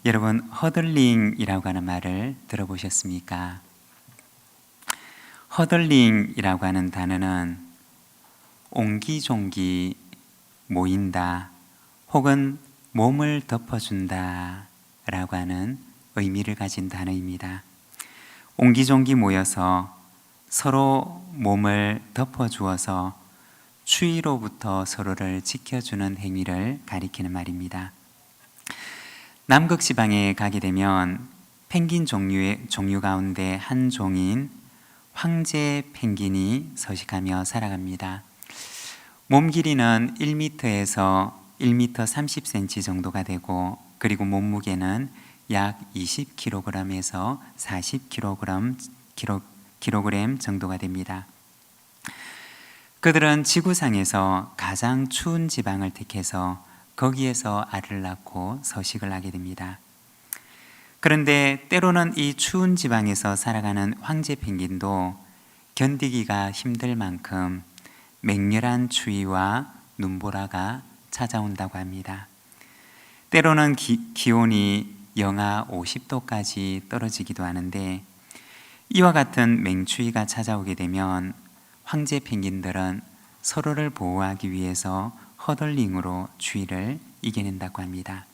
여러분, 허들링이라고 하는 말을 들어보셨습니까? 허들링이라고 하는 단어는 옹기종기 모인다 혹은 몸을 덮어준다 라고 하는 의미를 가진 단어입니다. 옹기종기 모여서 서로 몸을 덮어주어서 추위로부터 서로를 지켜주는 행위를 가리키는 말입니다. 남극 지방에 가게 되면 펭귄 종류 가운데 한 종인 황제 펭귄이 서식하며 살아갑니다. 몸 길이는 1m에서 1m 30cm 정도가 되고, 그리고 몸무게는 약 20kg에서 40kg 정도가 됩니다. 그들은 지구상에서 가장 추운 지방을 택해서 거기에서 알을 낳고 서식을 하게 됩니다. 그런데 때로는 이 추운 지방에서 살아가는 황제 펭귄도 견디기가 힘들 만큼 맹렬한 추위와 눈보라가 찾아온다고 합니다. 때로는 기온이 영하 50도까지 떨어지기도 하는데, 이와 같은 맹추위가 찾아오게 되면 황제 펭귄들은 서로를 보호하기 위해서 허들링으로 추위를 이겨낸다고 합니다.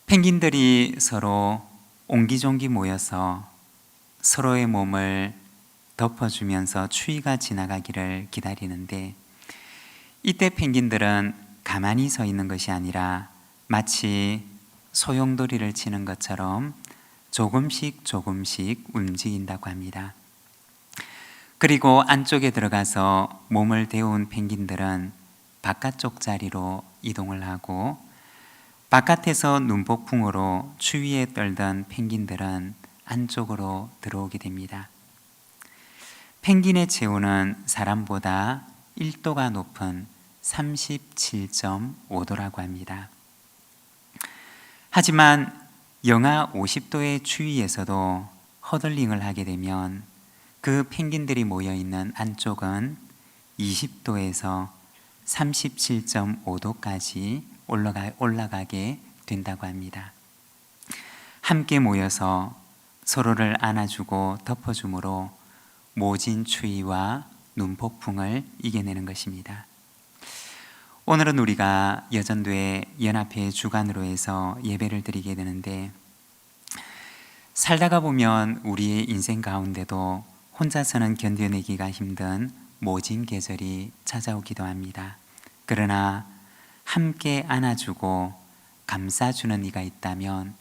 펭귄들이 서로 옹기종기 모여서 서로의 몸을 덮어주면서 추위가 지나가기를 기다리는데, 이때 펭귄들은 가만히 서 있는 것이 아니라 마치 소용돌이를 치는 것처럼 조금씩 움직인다고 합니다. 그리고 안쪽에 들어가서 몸을 데운 펭귄들은 바깥쪽 자리로 이동을 하고, 바깥에서 눈폭풍으로 추위에 떨던 펭귄들은 안쪽으로 들어오게 됩니다. 펭귄의 체온은 사람보다 1도가 높은 37.5도라고 합니다. 하지만 영하 50도의 추위에서도 허들링을 하게 되면 그 펭귄들이 모여있는 안쪽은 20도에서 37.5도까지 올라가게 된다고 합니다. 함께 모여서 서로를 안아주고 덮어줌으로 모진 추위와 눈폭풍을 이겨내는 것입니다. 오늘은 우리가 여전도회 연합회 주관으로 해서 예배를 드리게 되는데, 살다가 보면 우리의 인생 가운데도 혼자서는 견뎌내기가 힘든 모진 계절이 찾아오기도 합니다. 그러나 함께 안아주고 감싸주는 이가 있다면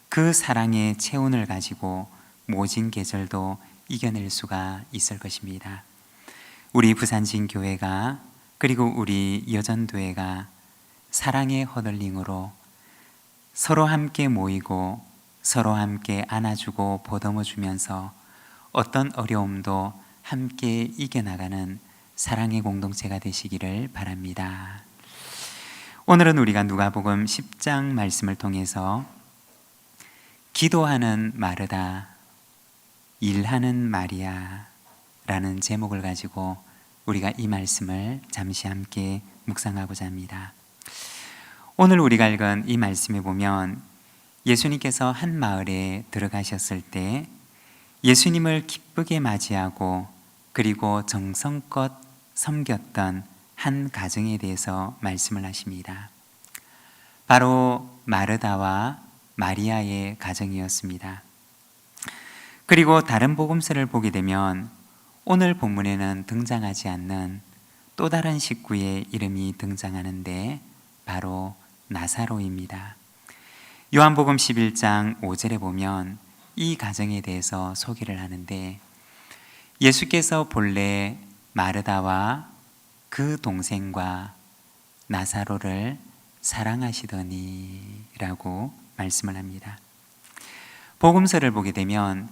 그 사랑의 체온을 가지고 모진 계절도 이겨낼 수가 있을 것입니다. 우리 부산진교회가, 그리고 우리 여전도회가 사랑의 허들링으로 서로 함께 모이고 서로 함께 안아주고 보듬어주면서 어떤 어려움도 함께 이겨나가는 사랑의 공동체가 되시기를 바랍니다. 오늘은 우리가 누가복음 10장 말씀을 통해서 기도하는 마르다, 일하는 마리아 라는 제목을 가지고 우리가 이 말씀을 잠시 함께 묵상하고자 합니다. 오늘 우리가 읽은 이 말씀에 보면 예수님께서 한 마을에 들어가셨을 때 예수님을 기쁘게 맞이하고 그리고 정성껏 섬겼던 한 가정에 대해서 말씀을 하십니다. 바로 마르다와 마리아의 가정이었습니다. 그리고 다른 복음서를 보게 되면 오늘 본문에는 등장하지 않는 또 다른 식구의 이름이 등장하는데 바로 나사로입니다. 요한복음 11장 5절에 보면 이 가정에 대해서 소개를 하는데, 예수께서 본래 마르다와 그 동생과 나사로를 사랑하시더니 라고 말씀을 합니다. 복음서를 보게 되면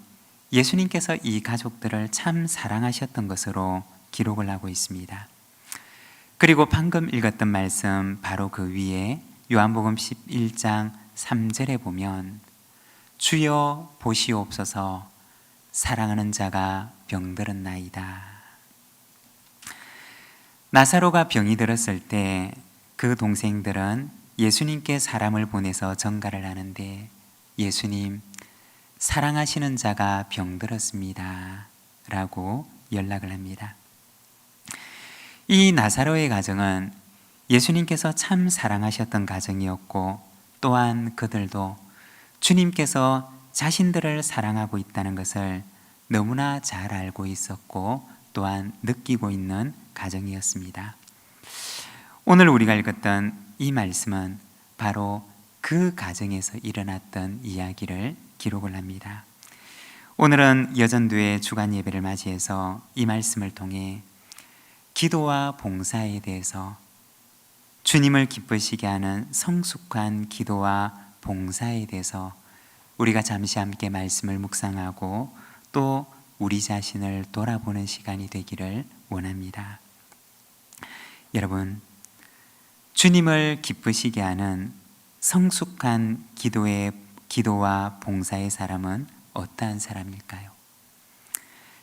예수님께서 이 가족들을 참 사랑하셨던 것으로 기록을 하고 있습니다. 그리고 방금 읽었던 말씀 바로 그 위에 요한복음 11장 3절에 보면 주여 보시옵소서 사랑하는 자가 병들었나이다. 나사로가 병이 들었을 때 그 동생들은 예수님께 사람을 보내서 전가를 하는데 예수님, 사랑하시는 자가 병들었습니다 라고 연락을 합니다. 이 나사로의 가정은 예수님께서 참 사랑하셨던 가정이었고, 또한 그들도 주님께서 자신들을 사랑하고 있다는 것을 너무나 잘 알고 있었고, 또한 느끼고 있는 가정이었습니다. 오늘 우리가 읽었던 이 말씀은 바로 그 가정에서 일어났던 이야기를 기록을 합니다. 오늘은 여전도의 주간 예배를 맞이해서 이 말씀을 통해 기도와 봉사에 대해서, 주님을 기쁘시게 하는 성숙한 기도와 봉사에 대해서 우리가 잠시 함께 말씀을 묵상하고 또 우리 자신을 돌아보는 시간이 되기를 원합니다. 여러분, 주님을 기쁘시게 하는 성숙한 기도와 봉사의 사람은 어떠한 사람일까요?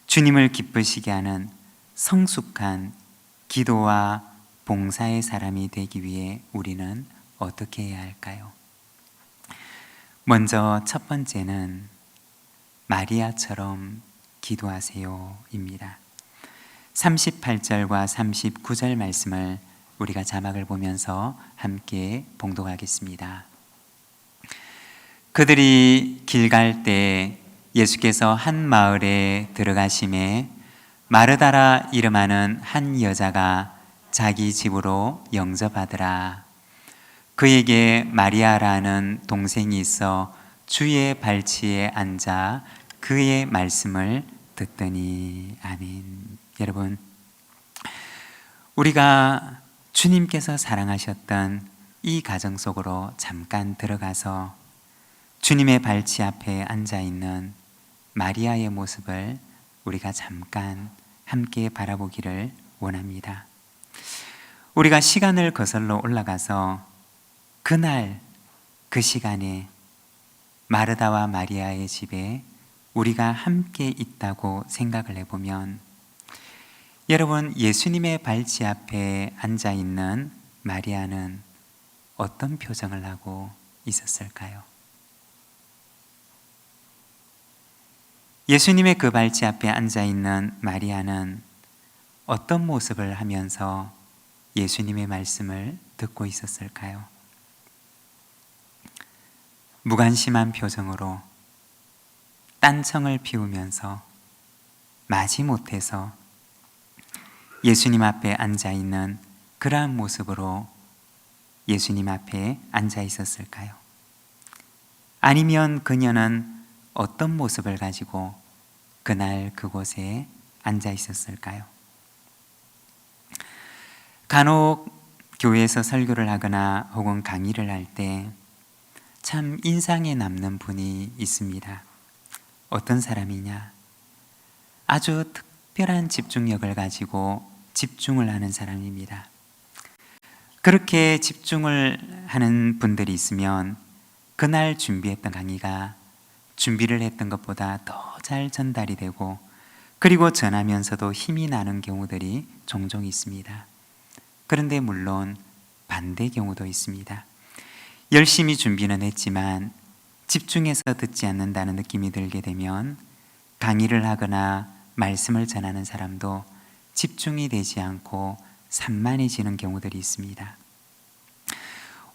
주님을 기쁘시게 하는 성숙한 기도와 봉사의 사람이 되기 위해 우리는 어떻게 해야 할까요? 먼저 첫 번째는 마리아처럼 기도하세요입니다. 38절과 39절 말씀을 우리가 자막을 보면서 함께 봉독하겠습니다. 그들이 길 갈 때 예수께서 한 마을에 들어가심에 마르다라 이름하는 한 여자가 자기 집으로 영접하더라. 그에게 마리아라는 동생이 있어 주의 발치에 앉아 그의 말씀을 듣더니. 아멘. 여러분, 우리가 주님께서 사랑하셨던 이 가정 속으로 잠깐 들어가서 주님의 발치 앞에 앉아 있는 마리아의 모습을 우리가 잠깐 함께 바라보기를 원합니다. 우리가 시간을 거슬러 올라가서 그날 그 시간에 마르다와 마리아의 집에 우리가 함께 있다고 생각을 해보면, 여러분, 예수님의 발치 앞에 앉아 있는 마리아는 어떤 표정을 하고 있었을까요? 예수님의 그 발치 앞에 앉아 있는 마리아는 어떤 모습을 하면서 예수님의 말씀을 듣고 있었을까요? 무관심한 표정으로 딴청을 피우면서 마지못해서 예수님 앞에 앉아 있는 그러한 모습으로 예수님 앞에 앉아 있었을까요? 아니면 그녀는 어떤 모습을 가지고 그날 그곳에 앉아 있었을까요? 간혹 교회에서 설교를 하거나 혹은 강의를 할 때 참 인상에 남는 분이 있습니다. 어떤 사람이냐? 아주 특별한 집중력을 가지고 집중을 하는 사람입니다. 그렇게 집중을 하는 분들이 있으면 그날 준비했던 강의가 준비를 했던 것보다 더 잘 전달이 되고, 그리고 전하면서도 힘이 나는 경우들이 종종 있습니다. 그런데 물론 반대 경우도 있습니다. 열심히 준비는 했지만 집중해서 듣지 않는다는 느낌이 들게 되면 강의를 하거나 말씀을 전하는 사람도 집중이 되지 않고 산만해지는 경우들이 있습니다.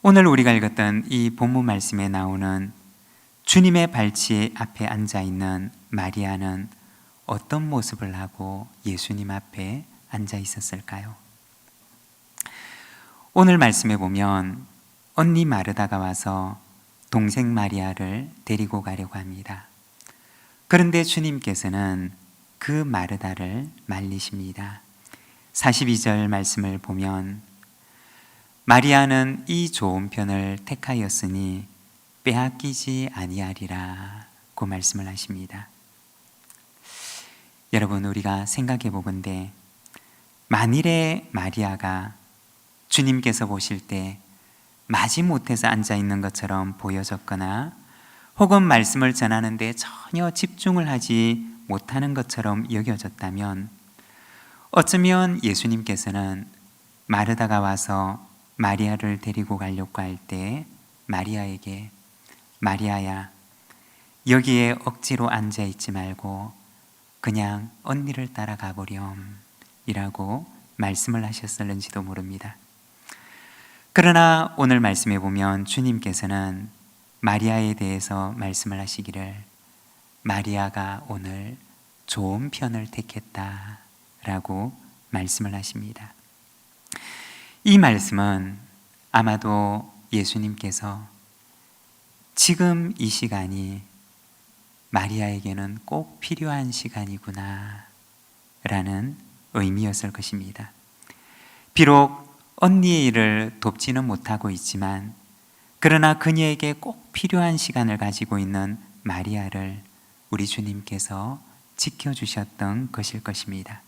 오늘 우리가 읽었던 이 본문 말씀에 나오는 주님의 발치 앞에 앉아 있는 마리아는 어떤 모습을 하고 예수님 앞에 앉아 있었을까요? 오늘 말씀에 보면 언니 마르다가 와서 동생 마리아를 데리고 가려고 합니다. 그런데 주님께서는 그 마르다를 말리십니다. 42절 말씀을 보면 마리아는 이 좋은 편을 택하였으니 빼앗기지 아니하리라 고 말씀을 하십니다. 여러분, 우리가 생각해 보건대 만일에 마리아가 주님께서 보실 때 마지못해서 앉아 있는 것처럼 보여졌거나 혹은 말씀을 전하는데 전혀 집중을 하지 못하는 것처럼 여겨졌다면 어쩌면 예수님께서는 마르다가 와서 마리아를 데리고 가려고 할 때 마리아에게 마리아야, 여기에 억지로 앉아 있지 말고 그냥 언니를 따라가 보렴 이라고 말씀을 하셨을는지도 모릅니다. 그러나 오늘 말씀에 보면 주님께서는 마리아에 대해서 말씀을 하시기를 마리아가 오늘 좋은 편을 택했다 라고 말씀을 하십니다. 이 말씀은 아마도 예수님께서 지금 이 시간이 마리아에게는 꼭 필요한 시간이구나 라는 의미였을 것입니다. 비록 언니의 일을 돕지는 못하고 있지만 그러나 그녀에게 꼭 필요한 시간을 가지고 있는 마리아를 우리 주님께서 지켜주셨던 것일 것입니다.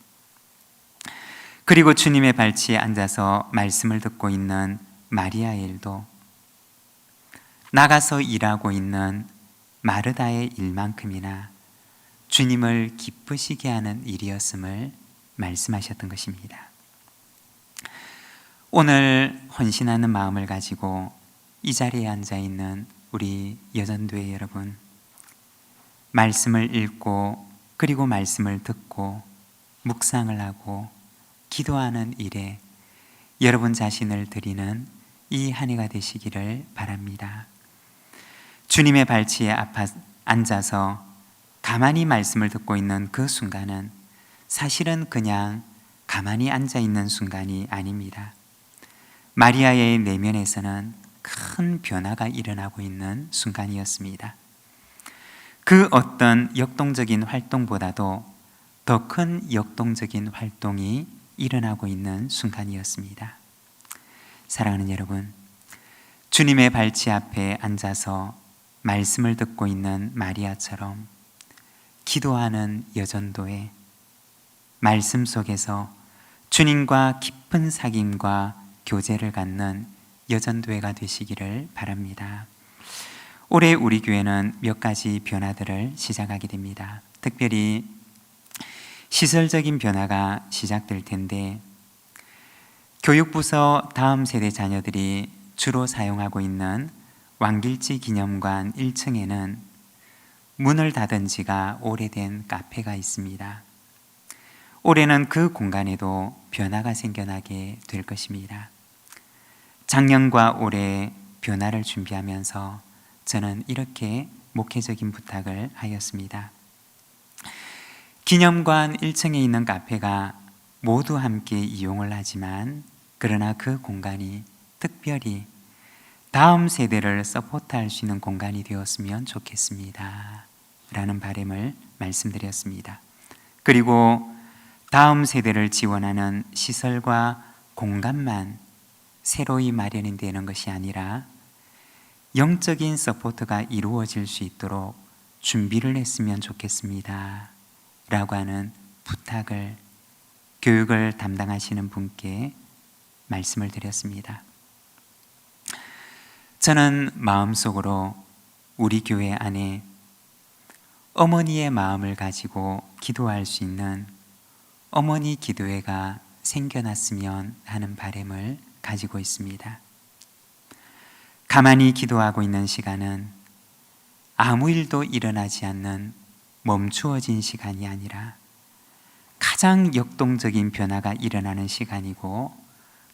그리고 주님의 발치에 앉아서 말씀을 듣고 있는 마리아의 일도 나가서 일하고 있는 마르다의 일만큼이나 주님을 기쁘시게 하는 일이었음을 말씀하셨던 것입니다. 오늘 헌신하는 마음을 가지고 이 자리에 앉아 있는 우리 여전도회 여러분, 말씀을 읽고 그리고 말씀을 듣고 묵상을 하고 기도하는 일에 여러분 자신을 드리는 이 한 해가 되시기를 바랍니다. 주님의 발치에 앉아서 가만히 말씀을 듣고 있는 그 순간은 사실은 그냥 가만히 앉아 있는 순간이 아닙니다. 마리아의 내면에서는 큰 변화가 일어나고 있는 순간이었습니다. 그 어떤 역동적인 활동보다도 더 큰 역동적인 활동이 일어나고 있는 순간이었습니다. 사랑하는 여러분, 주님의 발치 앞에 앉아서 말씀을 듣고 있는 마리아처럼 기도하는 여전도에 말씀 속에서 주님과 깊은 사귐과 교제를 갖는 여전도회가 되시기를 바랍니다. 올해 우리 교회는 몇 가지 변화들을 시작하게 됩니다. 특별히 시설적인 변화가 시작될 텐데 교육부서 다음 세대 자녀들이 주로 사용하고 있는 왕길지 기념관 1층에는 문을 닫은 지가 오래된 카페가 있습니다. 올해는 그 공간에도 변화가 생겨나게 될 것입니다. 작년과 올해 변화를 준비하면서 저는 이렇게 목회적인 부탁을 하였습니다. 기념관 1층에 있는 카페가 모두 함께 이용을 하지만 그러나 그 공간이 특별히 다음 세대를 서포트할 수 있는 공간이 되었으면 좋겠습니다 라는 바람을 말씀드렸습니다. 그리고 다음 세대를 지원하는 시설과 공간만 새로이 마련이 되는 것이 아니라 영적인 서포트가 이루어질 수 있도록 준비를 했으면 좋겠습니다 라고 하는 부탁을 교육을 담당하시는 분께 말씀을 드렸습니다. 저는 마음속으로 우리 교회 안에 어머니의 마음을 가지고 기도할 수 있는 어머니 기도회가 생겨났으면 하는 바람을 가지고 있습니다. 가만히 기도하고 있는 시간은 아무 일도 일어나지 않는 멈추어진 시간이 아니라 가장 역동적인 변화가 일어나는 시간이고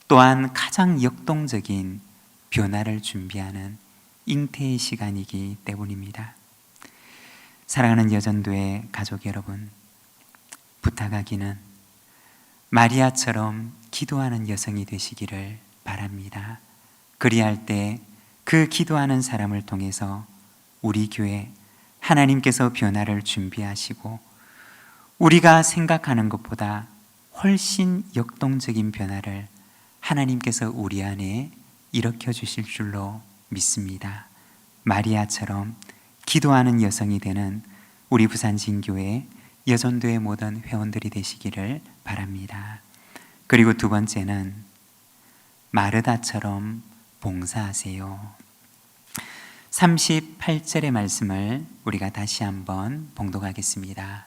또한 가장 역동적인 변화를 준비하는 잉태의 시간이기 때문입니다. 사랑하는 여전도의 가족 여러분, 부탁하기는 마리아처럼 기도하는 여성이 되시기를 바랍니다. 그리할 때 그 기도하는 사람을 통해서 우리 교회 하나님께서 변화를 준비하시고 우리가 생각하는 것보다 훨씬 역동적인 변화를 하나님께서 우리 안에 일으켜 주실 줄로 믿습니다. 마리아처럼 기도하는 여성이 되는 우리 부산진교회 여전도의 모든 회원들이 되시기를 바랍니다. 그리고 두 번째는 마르다처럼 봉사하세요. 38절의 말씀을 우리가 다시 한번 봉독하겠습니다.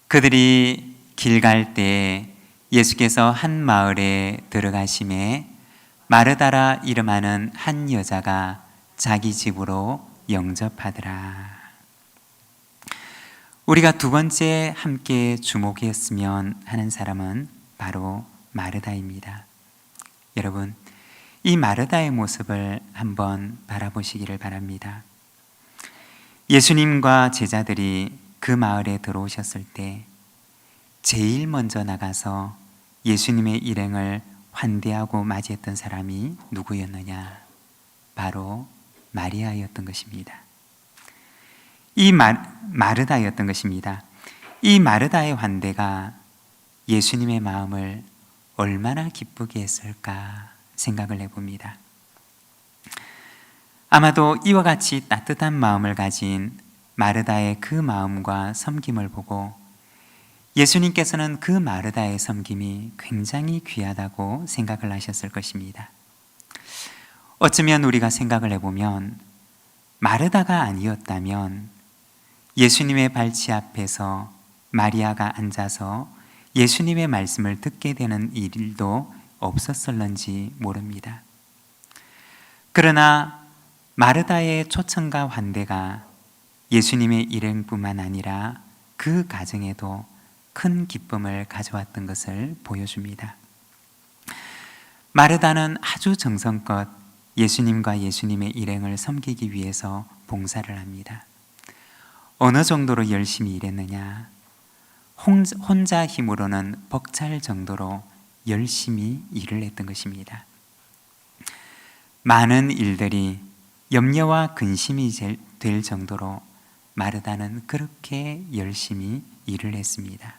그들이 길 갈 때 예수께서 한 마을에 들어가심에 마르다라 이름하는 한 여자가 자기 집으로 영접하더라. 우리가 두 번째 함께 주목했으면 하는 사람은 바로 마르다입니다. 여러분, 이 마르다의 모습을 한번 바라보시기를 바랍니다. 예수님과 제자들이 그 마을에 들어오셨을 때 제일 먼저 나가서 예수님의 일행을 환대하고 맞이했던 사람이 누구였느냐? 바로 마리아였던 것입니다. 이 마르다였던 것입니다. 이 마르다의 환대가 예수님의 마음을 얼마나 기쁘게 했을까 생각을 해봅니다. 아마도 이와 같이 따뜻한 마음을 가진 마르다의 그 마음과 섬김을 보고 예수님께서는 그 마르다의 섬김이 굉장히 귀하다고 생각을 하셨을 것입니다. 어쩌면 우리가 생각을 해보면 마르다가 아니었다면 예수님의 발치 앞에서 마리아가 앉아서 예수님의 말씀을 듣게 되는 일도 없었을런지 모릅니다. 그러나 마르다의 초청과 환대가 예수님의 일행뿐만 아니라 그 가정에도 큰 기쁨을 가져왔던 것을 보여줍니다. 마르다는 아주 정성껏 예수님과 예수님의 일행을 섬기기 위해서 봉사를 합니다. 어느 정도로 열심히 일했느냐? 혼자 힘으로는 벅찰 정도로 열심히 일을 했던 것입니다. 많은 일들이 염려와 근심이 될 정도로 마르다는 그렇게 열심히 일을 했습니다.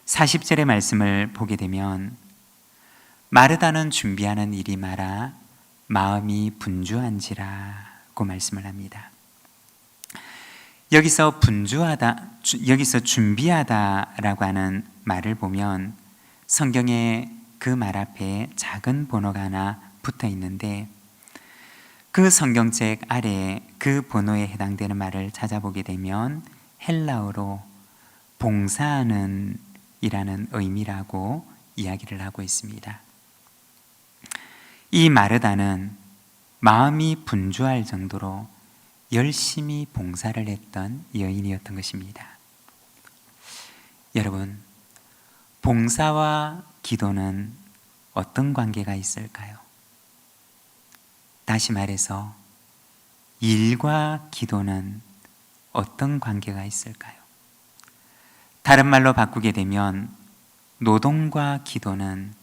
40절의 말씀을 보게 되면 마르다는 준비하는 일이 많아 마음이 분주한지라고 말씀을 합니다. 여기서 준비하다라고 하는 말을 보면 성경에 그 말 앞에 작은 번호가 하나 붙어 있는데 그 성경책 아래에 그 번호에 해당되는 말을 찾아보게 되면 헬라어로 봉사하는 이라는 의미라고 이야기를 하고 있습니다. 이 마르다는 마음이 분주할 정도로 열심히 봉사를 했던 여인이었던 것입니다. 여러분, 봉사와 기도는 어떤 관계가 있을까요? 다시 말해서 일과 기도는 어떤 관계가 있을까요? 다른 말로 바꾸게 되면 노동과 기도는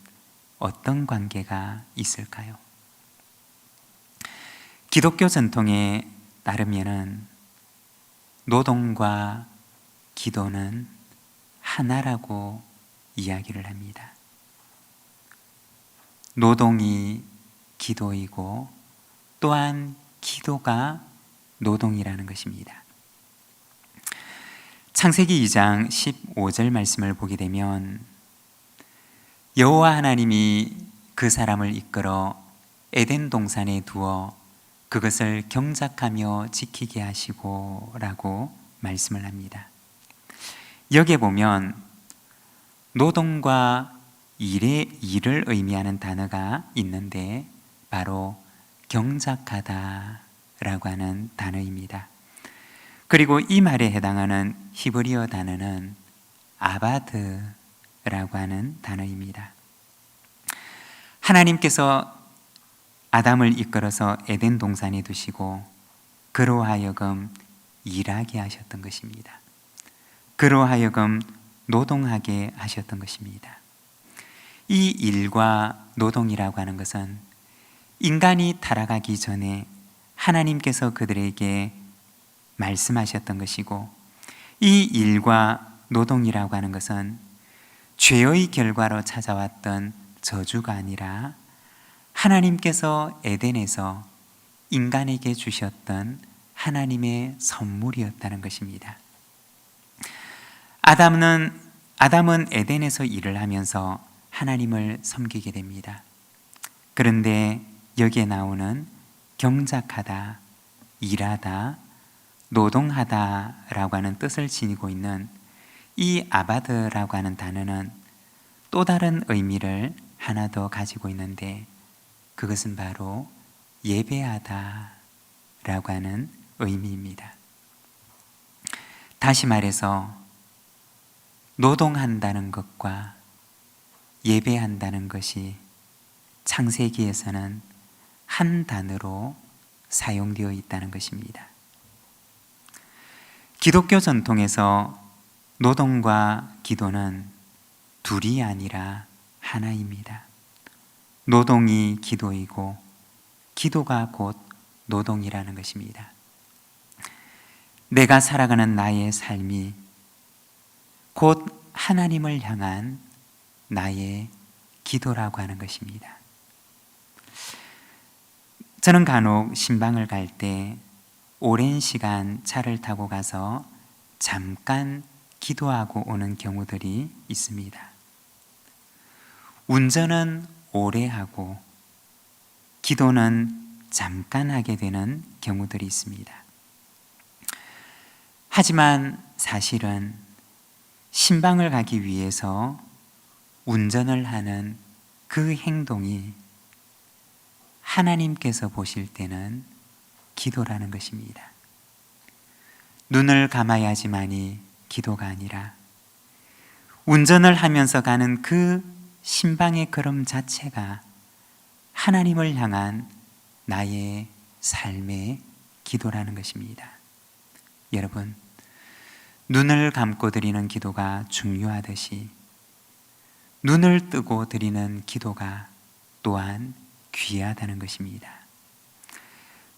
어떤 관계가 있을까요? 기독교 전통에 따르면은 노동과 기도는 하나라고 이야기를 합니다. 노동이 기도이고 또한 기도가 노동이라는 것입니다. 창세기 2장 15절 말씀을 보게 되면 여호와 하나님이 그 사람을 이끌어 에덴 동산에 두어 그것을 경작하며 지키게 하시고 라고 말씀을 합니다. 여기에 보면 노동과 일을 의미하는 단어가 있는데 바로 경작하다라고 하는 단어입니다. 그리고 이 말에 해당하는 히브리어 단어는 아바드라고 하는 단어입니다. 하나님께서 아담을 이끌어서 에덴 동산에 두시고 그로 하여금 일하게 하셨던 것입니다. 그로 하여금 노동하게 하셨던 것입니다. 이 일과 노동이라고 하는 것은 인간이 타락하기 전에 하나님께서 그들에게 말씀하셨던 것이고, 이 일과 노동이라고 하는 것은 죄의 결과로 찾아왔던 저주가 아니라 하나님께서 에덴에서 인간에게 주셨던 하나님의 선물이었다는 것입니다. 아담은 에덴에서 일을 하면서 하나님을 섬기게 됩니다. 그런데 여기에 나오는 경작하다, 일하다, 노동하다라고 하는 뜻을 지니고 있는 이 아바드라고 하는 단어는 또 다른 의미를 하나 더 가지고 있는데 그것은 바로 예배하다 라고 하는 의미입니다. 다시 말해서 노동한다는 것과 예배한다는 것이 창세기에서는 한 단어로 사용되어 있다는 것입니다. 기독교 전통에서 노동과 기도는 둘이 아니라 하나입니다. 노동이 기도이고 기도가 곧 노동이라는 것입니다. 내가 살아가는 나의 삶이 곧 하나님을 향한 나의 기도라고 하는 것입니다. 저는 간혹 신방을 갈 때 오랜 시간 차를 타고 가서 잠깐 기도하고 오는 경우들이 있습니다. 운전은 오래 하고 기도는 잠깐 하게 되는 경우들이 있습니다. 하지만 사실은 신방을 가기 위해서 운전을 하는 그 행동이 하나님께서 보실 때는 기도라는 것입니다. 눈을 감아야지만이 기도가 아니라 운전을 하면서 가는 그 신방의 걸음 자체가 하나님을 향한 나의 삶의 기도라는 것입니다. 여러분, 눈을 감고 드리는 기도가 중요하듯이 눈을 뜨고 드리는 기도가 또한 귀하다는 것입니다.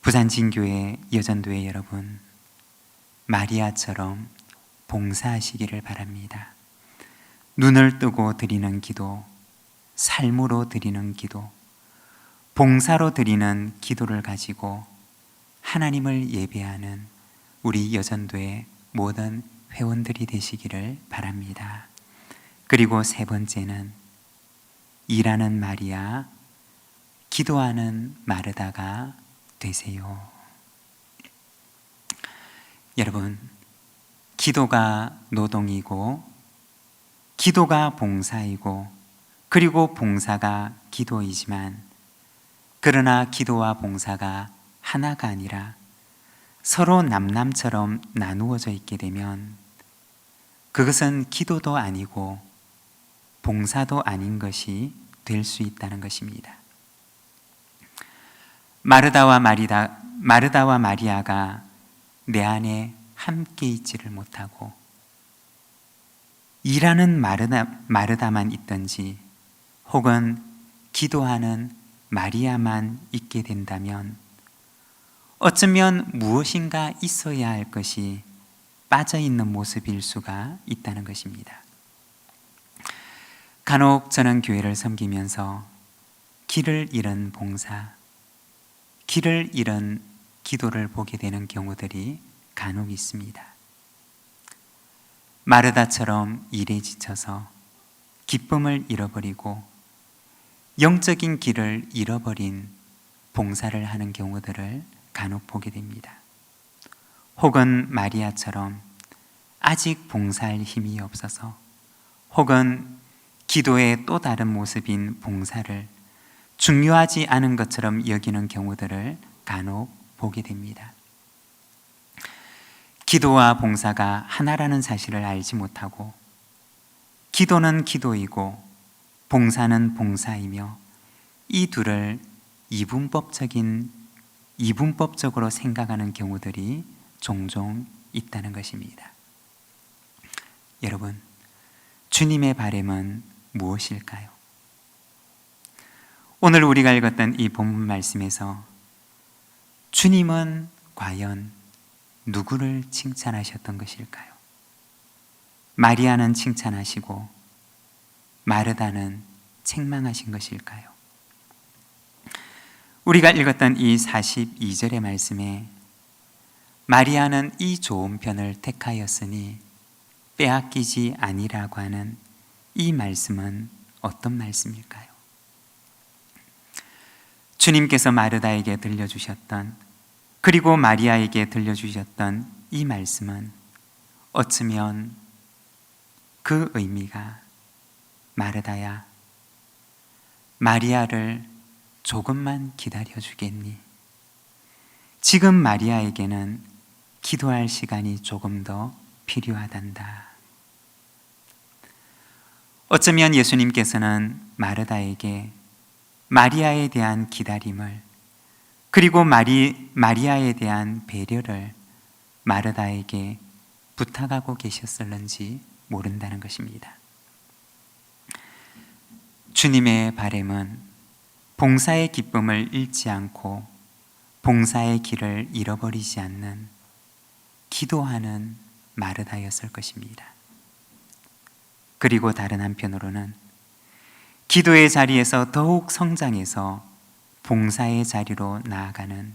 부산진교회 여전도회 여러분, 마리아처럼 봉사하시기를 바랍니다. 눈을 뜨고 드리는 기도, 삶으로 드리는 기도, 봉사로 드리는 기도를 가지고 하나님을 예배하는 우리 여전도의 모든 회원들이 되시기를 바랍니다. 그리고 세 번째는 일하는 마리아, 기도하는 마르다가 되세요. 여러분, 기도가 노동이고 기도가 봉사이고 그리고 봉사가 기도이지만, 그러나 기도와 봉사가 하나가 아니라 서로 남남처럼 나누어져 있게 되면 그것은 기도도 아니고 봉사도 아닌 것이 될 수 있다는 것입니다. 마르다와 마리아가 내 안에 함께 있지를 못하고 일하는 마르다만 있든지 혹은 기도하는 마리아만 있게 된다면 어쩌면 무엇인가 있어야 할 것이 빠져있는 모습일 수가 있다는 것입니다. 간혹 저는 교회를 섬기면서 길을 잃은 봉사, 길을 잃은 기도를 보게 되는 경우들이 간혹 있습니다. 마르다처럼 일에 지쳐서 기쁨을 잃어버리고 영적인 길을 잃어버린 봉사를 하는 경우들을 간혹 보게 됩니다. 혹은 마리아처럼 아직 봉사할 힘이 없어서 혹은 기도의 또 다른 모습인 봉사를 중요하지 않은 것처럼 여기는 경우들을 간혹 보게 됩니다. 기도와 봉사가 하나라는 사실을 알지 못하고 기도는 기도이고 봉사는 봉사이며 이 둘을 이분법적으로 생각하는 경우들이 종종 있다는 것입니다. 여러분, 주님의 바람은 무엇일까요? 오늘 우리가 읽었던 이 본문 말씀에서 주님은 과연 누구를 칭찬하셨던 것일까요? 마리아는 칭찬하시고 마르다는 책망하신 것일까요? 우리가 읽었던 이 42절의 말씀에 마리아는 이 좋은 편을 택하였으니 빼앗기지 아니라고 하는 이 말씀은 어떤 말씀일까요? 주님께서 마르다에게 들려주셨던, 그리고 마리아에게 들려주셨던 이 말씀은 어쩌면 그 의미가 마르다야, 마리아를 조금만 기다려 주겠니? 지금 마리아에게는 기도할 시간이 조금 더 필요하단다. 어쩌면 예수님께서는 마르다에게 마리아에 대한 기다림을, 그리고 마리아에 대한 배려를 마르다에게 부탁하고 계셨을는지 모른다는 것입니다. 주님의 바람은 봉사의 기쁨을 잃지 않고 봉사의 길을 잃어버리지 않는 기도하는 마르다였을 것입니다. 그리고 다른 한편으로는 기도의 자리에서 더욱 성장해서 봉사의 자리로 나아가는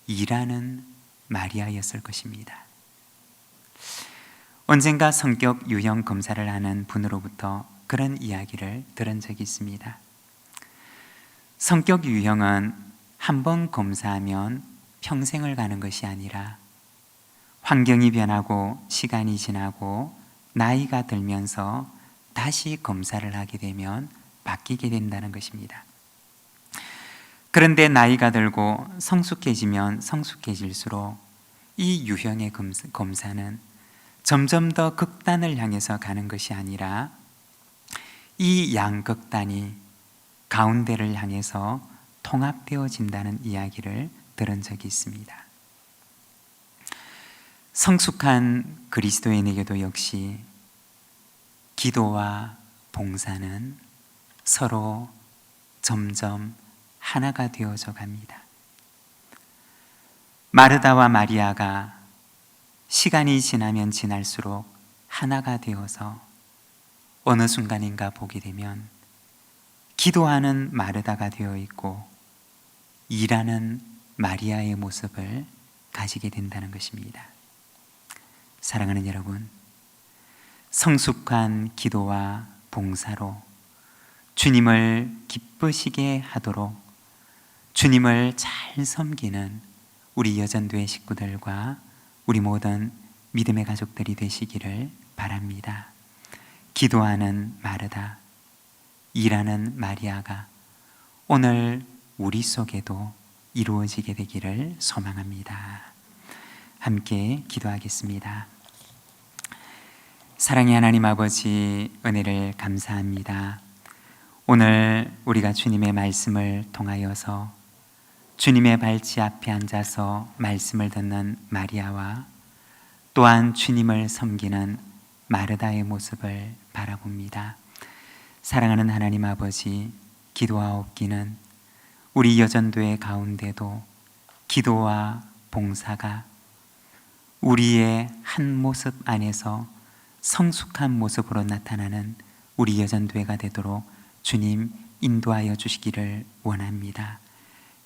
일하는 마리아였을 것입니다. 언젠가 성격 유형 검사를 하는 분으로부터 그런 이야기를 들은 적이 있습니다. 성격 유형은 한 번 검사하면 평생을 가는 것이 아니라 환경이 변하고 시간이 지나고 나이가 들면서 다시 검사를 하게 되면 바뀌게 된다는 것입니다. 그런데 나이가 들고 성숙해지면 성숙해질수록 이 유형의 검사는 점점 더 극단을 향해서 가는 것이 아니라 이 양극단이 가운데를 향해서 통합되어진다는 이야기를 들은 적이 있습니다. 성숙한 그리스도인에게도 역시 기도와 봉사는 서로 점점 하나가 되어져 갑니다. 마르다와 마리아가 시간이 지나면 지날수록 하나가 되어서 어느 순간인가 보게 되면 기도하는 마르다가 되어 있고 일하는 마리아의 모습을 가지게 된다는 것입니다. 사랑하는 여러분, 성숙한 기도와 봉사로 주님을 기쁘시게 하도록 주님을 잘 섬기는 우리 여전도의 식구들과 우리 모든 믿음의 가족들이 되시기를 바랍니다. 기도하는 마르다, 일하는 마리아가 오늘 우리 속에도 이루어지게 되기를 소망합니다. 함께 기도하겠습니다. 사랑의 하나님 아버지, 은혜를 감사합니다. 오늘 우리가 주님의 말씀을 통하여서 주님의 발치 앞에 앉아서 말씀을 듣는 마리아와 또한 주님을 섬기는 마르다의 모습을 바라봅니다. 사랑하는 하나님 아버지, 기도하옵기는 우리 여전도의 가운데도 기도와 봉사가 우리의 한 모습 안에서 성숙한 모습으로 나타나는 우리 여전도회가 되도록 주님 인도하여 주시기를 원합니다.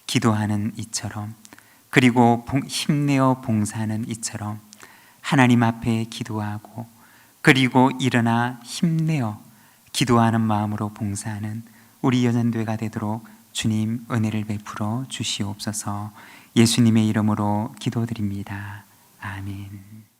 기도하는 이처럼, 그리고 힘내어 봉사하는 이처럼 하나님 앞에 기도하고 그리고 일어나 힘내어 기도하는 마음으로 봉사하는 우리 여전도회가 되도록 주님 은혜를 베풀어 주시옵소서. 예수님의 이름으로 기도드립니다. 아멘.